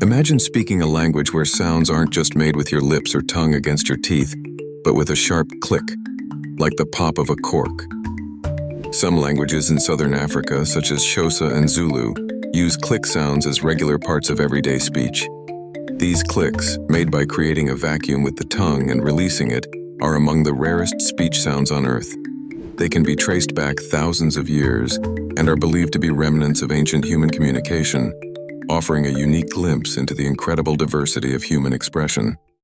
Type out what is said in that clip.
Imagine speaking a language where sounds aren't just made with your lips or tongue against your teeth, but with a sharp click, like the pop of a cork. Some languages in southern Africa, such as Xhosa and Zulu, use click sounds as regular parts of everyday speech. These clicks, made by creating a vacuum with the tongue and releasing it, are among the rarest speech sounds on Earth. They can be traced back thousands of years and are believed to be remnants of ancient human communication, offering a unique glimpse into the incredible diversity of human expression.